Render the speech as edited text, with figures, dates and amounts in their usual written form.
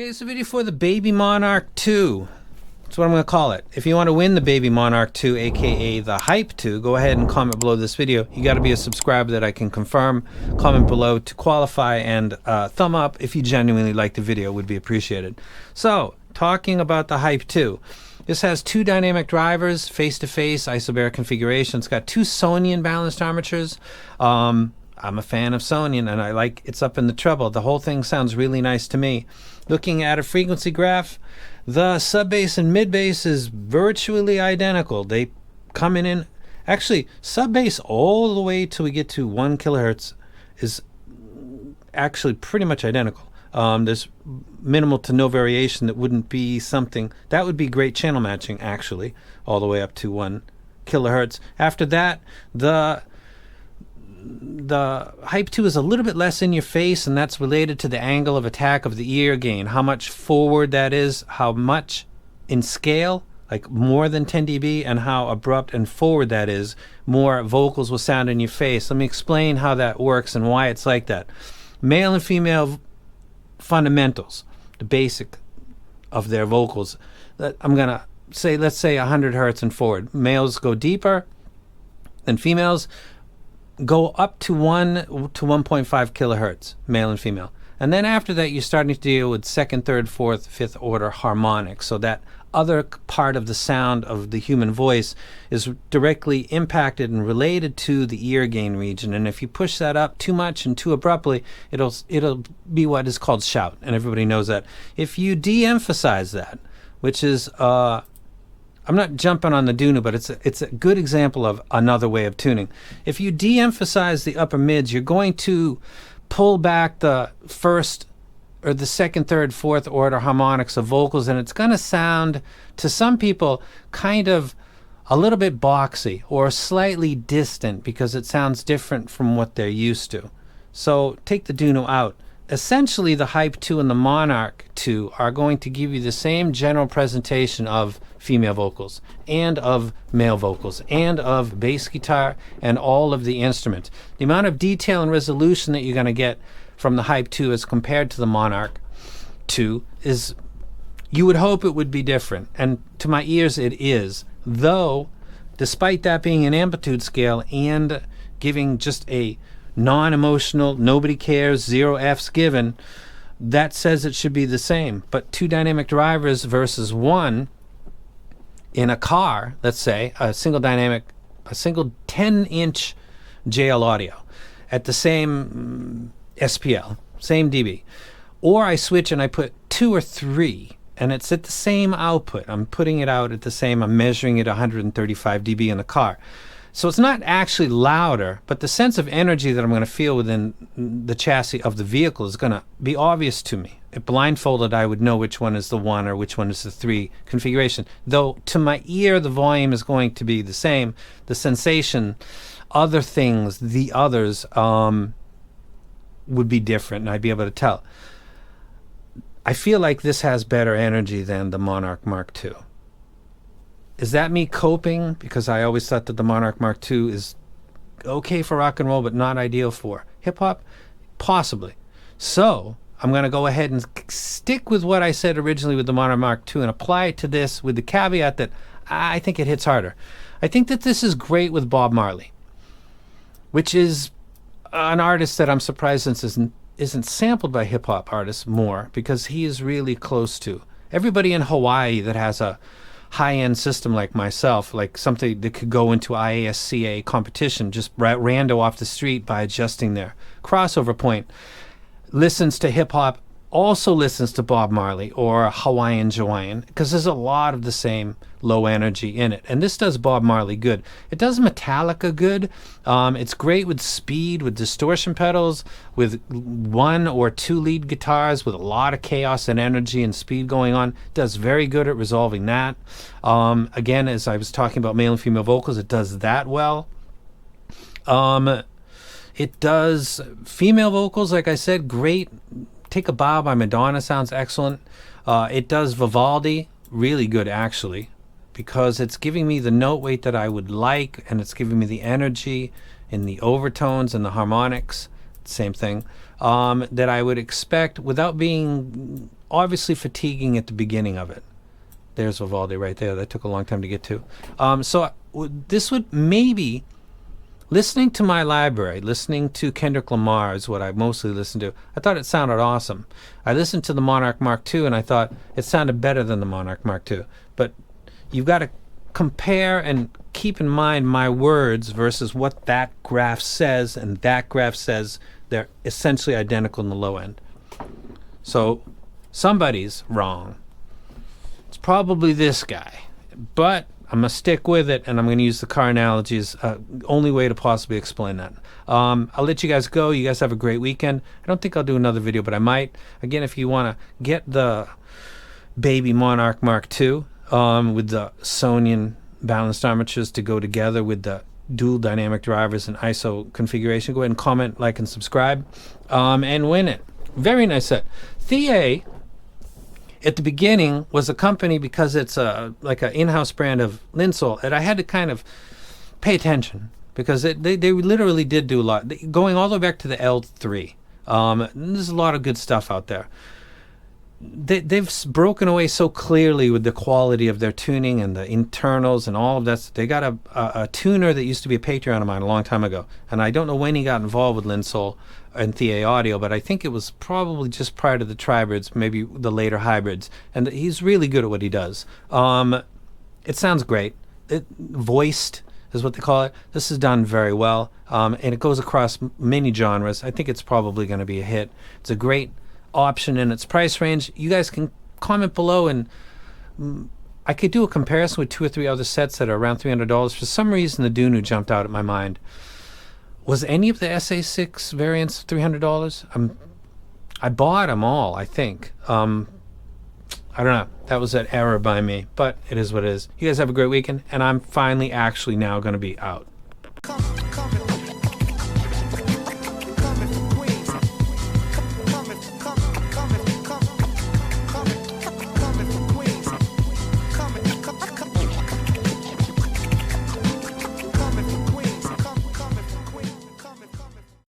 Okay, it's a video for the Baby Monarch 2. That's what I'm going to call it. If you want to win the Baby Monarch 2, aka the Hype 2, go ahead and comment below this video. You got to be a subscriber that I can confirm. Comment below to qualify, and thumb up if you genuinely like the video would be appreciated. So, talking about the Hype 2. This has two dynamic drivers, face-to-face isobaric configuration. It's got two Sonian balanced armatures. I'm a fan of Sonian, and I like it's up in the treble. The whole thing sounds really nice to me. Looking at a frequency graph, the sub-bass and mid-bass is virtually identical. They come in actually, sub-bass all the way till we get to 1 kilohertz is actually pretty much identical. There's minimal to no variation. That wouldn't be something that would be great channel matching, actually, all the way up to 1 kilohertz. After that, the Hype 2 is a little bit less in your face, and that's related to the angle of attack of the ear gain, how much forward that is, how much in scale, like more than 10 dB, and how abrupt and forward that is. More vocals will sound in your face. Let me explain how that works and why it's like that. Male and female fundamentals, the basic of their vocals. I'm gonna say, let's say 100 hertz and forward. Males go deeper than females. Go up to 1 to 1.5 kilohertz, male and female. And then after that, you're starting to deal with second, third, fourth, fifth order harmonics. So that other part of the sound of the human voice is directly impacted and related to the ear gain region. And if you push that up too much and too abruptly, it'll be what is called shout. And everybody knows that. If you de-emphasize that, which is I'm not jumping on the Dunu, but it's a good example of another way of tuning. If you de-emphasize the upper mids, you're going to pull back the first or the second, third, fourth order harmonics of vocals, and it's going to sound, to some people, kind of a little bit boxy or slightly distant because it sounds different from what they're used to. So take the Dunu out. Essentially, the Hype 2 and the Monarch 2 are going to give you the same general presentation of female vocals and of male vocals and of bass guitar and all of the instruments. The amount of detail and resolution that you're going to get from the Hype 2 as compared to the Monarch 2 is, you would hope it would be different. And to my ears, it is. Though, despite that being an amplitude scale and giving just a non-emotional, nobody cares, 0 F's given, that says it should be the same. But two dynamic drivers versus one in a car, let's say, a single 10-inch JL audio at the same SPL, same dB. Or I switch and I put 2 or 3, and it's at the same output. I'm putting it out at the same, I'm measuring it 135 dB in the car. So it's not actually louder, but the sense of energy that I'm going to feel within the chassis of the vehicle is going to be obvious to me. If blindfolded, I would know which one is the 1 or which one is the 3 configuration. Though to my ear, the volume is going to be the same. The sensation, other things, the others would be different, and I'd be able to tell. I feel like this has better energy than the Monarch Mark II. Is that me coping? Because I always thought that the Monarch Mark II is okay for rock and roll, but not ideal for hip-hop? Possibly. So I'm going to go ahead and stick with what I said originally with the Monarch Mark II and apply it to this with the caveat that I think it hits harder. I think that this is great with Bob Marley, which is an artist that I'm surprised isn't sampled by hip-hop artists more, because he is really close to everybody in Hawaii that has a high-end system like myself, like something that could go into IASCA competition, just rando off the street by adjusting their crossover point, listens to hip-hop, also listens to Bob Marley or Hawaiian Jawaiian, because there's a lot of the same low energy in it. And this does Bob Marley good. It does Metallica good. It's great with speed, with distortion pedals, with 1 or 2 lead guitars, with a lot of chaos and energy and speed going on. It does very good at resolving that. Again, as I was talking about male and female vocals, it does that well. It does female vocals, like I said, great. Take a Bow by Madonna sounds excellent. It does Vivaldi really good, actually, because it's giving me the note weight that I would like, and it's giving me the energy in the overtones and the harmonics, same thing, that I would expect without being obviously fatiguing at the beginning of it. There's Vivaldi right there. That took a long time to get to. This would maybe, listening to my library, listening to Kendrick Lamar is what I mostly listen to. I thought it sounded awesome. I listened to the Monarch Mark II and I thought it sounded better than the Monarch Mark II. But you've got to compare and keep in mind my words versus what that graph says, and that graph says they're essentially identical in the low end. So somebody's wrong. It's probably this guy, but I'm going to stick with it, and I'm going to use the car analogy as only way to possibly explain that. I'll let you guys go. You guys have a great weekend. I don't think I'll do another video, but I might. Again, if you want to get the baby Monarch Mark II with the Sonian balanced armatures to go together with the dual dynamic drivers and ISO configuration, go ahead and comment, like, and subscribe, and win it. Very nice set. Thieaudio, at the beginning, was a company because it's like an in-house brand of Linsol, and I had to kind of pay attention because they literally did do a lot, going all the way back to the L3. There's a lot of good stuff out there. They've broken away so clearly with the quality of their tuning and the internals and all of that. They got a tuner that used to be a Patreon of mine a long time ago, and I don't know when he got involved with Linsol and Thieaudio, but I think it was probably just prior to the Tribirds, maybe the later hybrids, and he's really good at what he does. It sounds great. Voiced is what they call it. This is done very well, and it goes across many genres. I think it's probably going to be a hit. It's a great option in its price range. You guys can comment below, and I could do a comparison with 2 or 3 other sets that are around $300. For some reason, the Dunu jumped out at my mind. Was any of the SA6 variants $300? I bought them all, I think. I don't know. That was an error by me, but it is what it is. You guys have a great weekend, and I'm finally actually now going to be out.